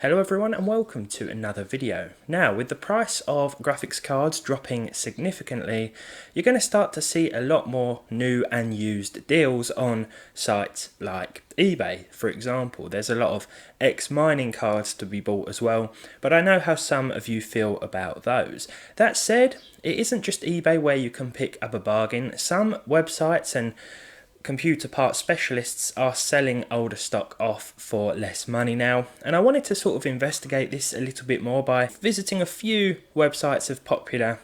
Hello everyone and welcome to another video. Now, with the price of graphics cards dropping significantly, you're going to start to see a lot more new and used deals on sites like eBay, for example. There's a lot of ex-mining cards to be bought as well, but I know how some of you feel about those. That said, it isn't just eBay where you can pick up a bargain. Some websites and computer parts specialists are selling older stock off for less money now, and I wanted to sort of investigate this a little bit more by visiting a few websites of popular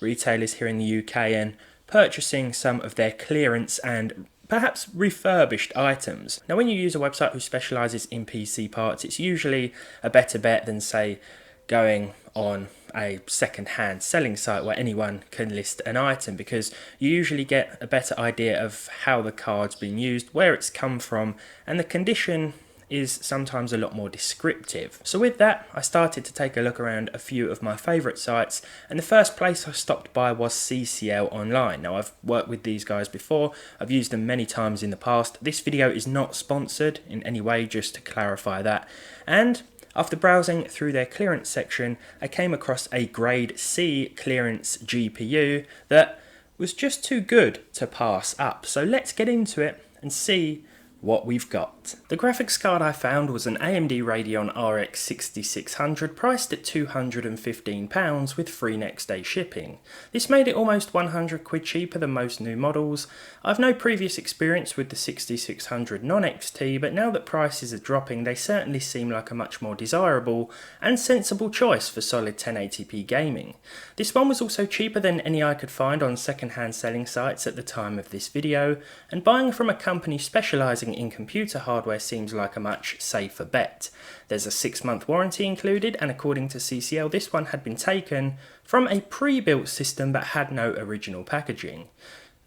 retailers here in the UK and purchasing some of their clearance and perhaps refurbished items. Now, when you use a website who specialises in PC parts, it's usually a better bet than, say, going on a second-hand selling site where anyone can list an item, because you usually get a better idea of how the card's been used, where it's come from, and the condition is sometimes a lot more descriptive. So with that, I started to take a look around a few of my favourite sites, and the first place I stopped by was CCL Online. Now, I've worked with these guys before, I've used them many times in the past. This video is not sponsored in any way, just to clarify that. And after browsing through their clearance section, I came across a grade C clearance GPU that was just too good to pass up. So let's get into it and see what we've got. The graphics card I found was an AMD Radeon RX 6600 priced at £215 with free next day shipping. This made it almost 100 quid cheaper than most new models. I've no previous experience with the 6600 non-XT, but now that prices are dropping, they certainly seem like a much more desirable and sensible choice for solid 1080p gaming. This one was also cheaper than any I could find on second-hand selling sites at the time of this video, and buying from a company specialising in computer hardware seems like a much safer bet. There's a 6-month warranty included, and according to CCL, this one had been taken from a pre-built system but had no original packaging.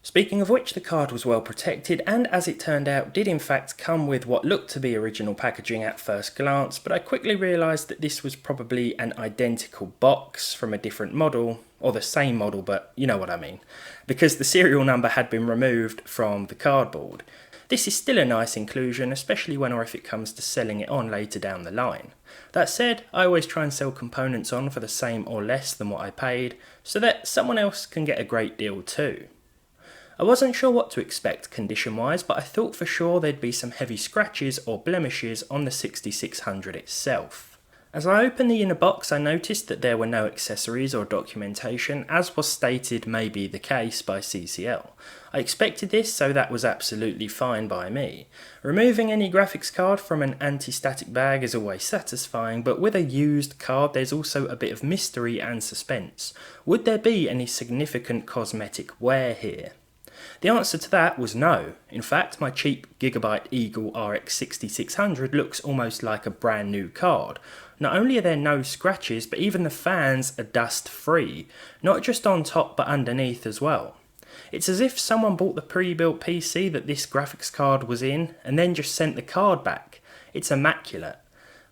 Speaking of which, the card was well protected, and as it turned out, did in fact come with what looked to be original packaging at first glance, but I quickly realised that this was probably an identical box from a different model, or the same model, but you know what I mean, because the serial number had been removed from the cardboard. This is still a nice inclusion, especially when or if it comes to selling it on later down the line. That said, I always try and sell components on for the same or less than what I paid, so that someone else can get a great deal too. I wasn't sure what to expect condition-wise, but I thought for sure there'd be some heavy scratches or blemishes on the 6600 itself. As I opened the inner box, I noticed that there were no accessories or documentation, as was stated may be the case by CCL. I expected this, so that was absolutely fine by me. Removing any graphics card from an anti-static bag is always satisfying, but with a used card there's also a bit of mystery and suspense. Would there be any significant cosmetic wear here? The answer to that was no. In fact, my cheap Gigabyte Eagle RX 6600 looks almost like a brand new card. Not only are there no scratches, but even the fans are dust free, not just on top but underneath as well. It's as if someone bought the pre-built PC that this graphics card was in and then just sent the card back. It's immaculate.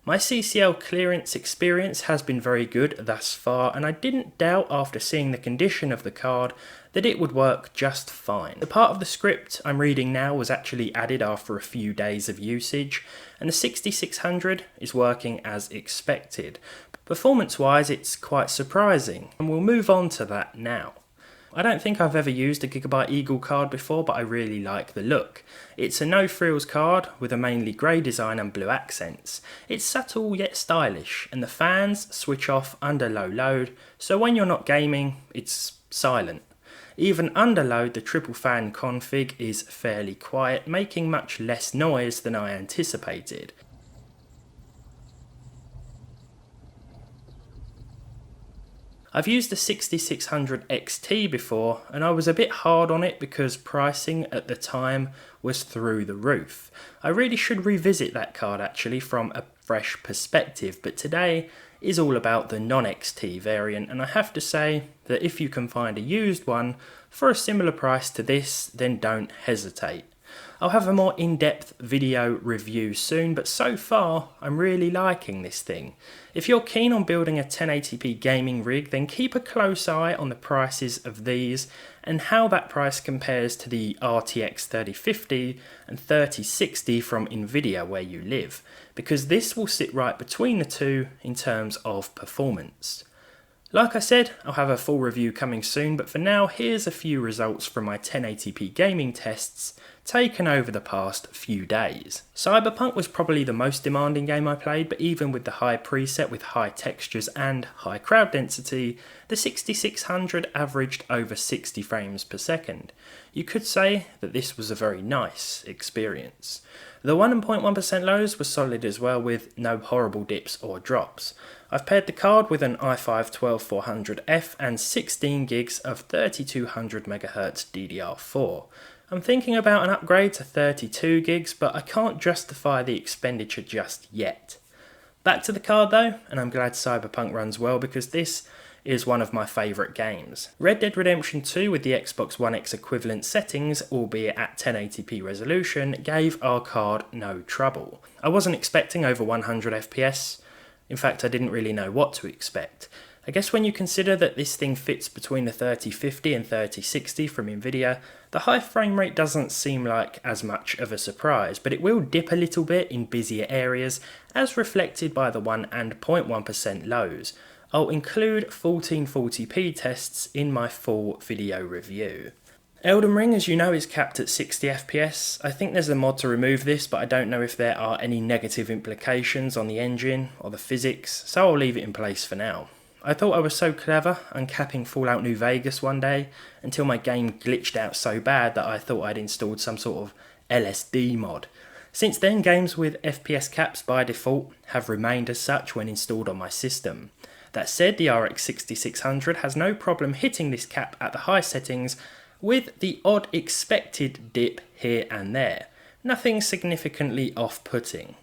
My CCL clearance experience has been very good thus far, and I didn't doubt after seeing the condition of the card that it would work just fine. The part of the script I'm reading now was actually added after a few days of usage, and the 6600 is working as expected. Performance-wise, it's quite surprising, and we'll move on to that now. I don't think I've ever used a Gigabyte Eagle card before, but I really like the look. It's a no-frills card with a mainly grey design and blue accents. It's subtle yet stylish, and the fans switch off under low load, so when you're not gaming, it's silent. Even under load, the triple fan config is fairly quiet, making much less noise than I anticipated. I've used the 6600 XT before, and I was a bit hard on it because pricing at the time was through the roof. I really should revisit that card actually from a fresh perspective, but today is all about the non-XT variant, and I have to say that if you can find a used one for a similar price to this, then don't hesitate. I'll have a more in-depth video review soon, but so far I'm really liking this thing. If you're keen on building a 1080p gaming rig, then keep a close eye on the prices of these and how that price compares to the RTX 3050 and 3060 from Nvidia where you live, because this will sit right between the two in terms of performance. Like I said, I'll have a full review coming soon, but for now, here's a few results from my 1080p gaming tests taken over the past few days. Cyberpunk was probably the most demanding game I played, but even with the high preset with high textures and high crowd density, the 6600 averaged over 60 frames per second. You could say that this was a very nice experience. The 1.1% lows were solid as well, with no horrible dips or drops. I've paired the card with an i5-12400F and 16 gigs of 3200 MHz DDR4. I'm thinking about an upgrade to 32 gigs, but I can't justify the expenditure just yet. Back to the card though, and I'm glad Cyberpunk runs well because this is one of my favourite games. Red Dead Redemption 2 with the Xbox One X equivalent settings, albeit at 1080p resolution, gave our card no trouble. I wasn't expecting over 100 FPS, in fact I didn't really know what to expect. I guess when you consider that this thing fits between the 3050 and 3060 from Nvidia, the high frame rate doesn't seem like as much of a surprise, but it will dip a little bit in busier areas as reflected by the 1.1% lows. I'll include 1440p tests in my full video review. Elden Ring, as you know, is capped at 60 FPS. I think there's a mod to remove this, but I don't know if there are any negative implications on the engine or the physics, so I'll leave it in place for now. I thought I was so clever uncapping Fallout New Vegas one day until my game glitched out so bad that I thought I'd installed some sort of LSD mod. Since then, games with FPS caps by default have remained as such when installed on my system. That said, the RX 6600 has no problem hitting this cap at the high settings, with the odd expected dip here and there. Nothing significantly off-putting.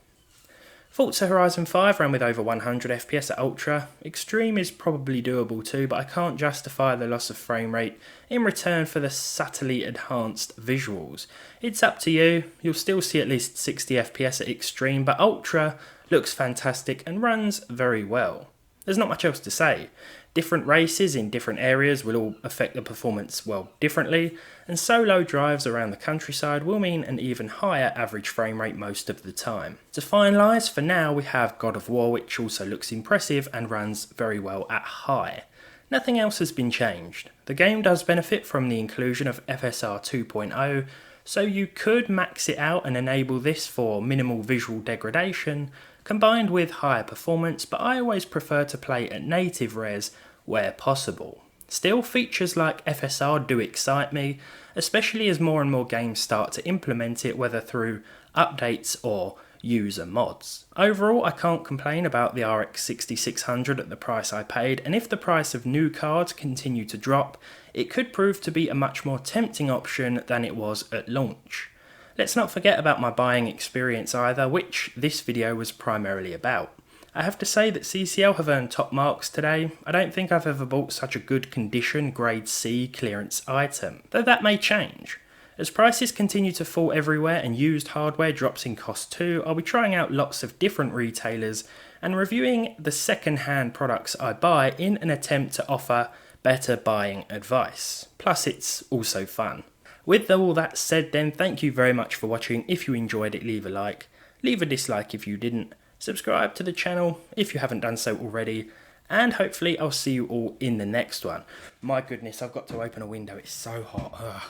Forza Horizon 5 ran with over 100 FPS at Ultra. Extreme is probably doable too, but I can't justify the loss of frame rate in return for the subtly enhanced visuals. It's up to you. You'll still see at least 60 FPS at Extreme, but Ultra looks fantastic and runs very well. There's not much else to say. Different races in different areas will all affect the performance well differently, and solo drives around the countryside will mean an even higher average frame rate most of the time. To finalise, for now we have God of War, which also looks impressive and runs very well at high. Nothing else has been changed. The game does benefit from the inclusion of FSR 2.0, so you could max it out and enable this for minimal visual degradation, combined with higher performance, but I always prefer to play at native res where possible. Still, features like FSR do excite me, especially as more and more games start to implement it, whether through updates or user mods. Overall, I can't complain about the RX 6600 at the price I paid, and if the price of new cards continue to drop, it could prove to be a much more tempting option than it was at launch. Let's not forget about my buying experience either, which this video was primarily about. I have to say that CCL have earned top marks today. I don't think I've ever bought such a good condition grade C clearance item, though that may change. As prices continue to fall everywhere and used hardware drops in cost too, I'll be trying out lots of different retailers and reviewing the second-hand products I buy in an attempt to offer better buying advice. Plus it's also fun. With all that said then, thank you very much for watching. If you enjoyed it, leave a like. Leave a dislike if you didn't. Subscribe to the channel if you haven't done so already. And hopefully I'll see you all in the next one. My goodness, I've got to open a window. It's so hot. Ugh.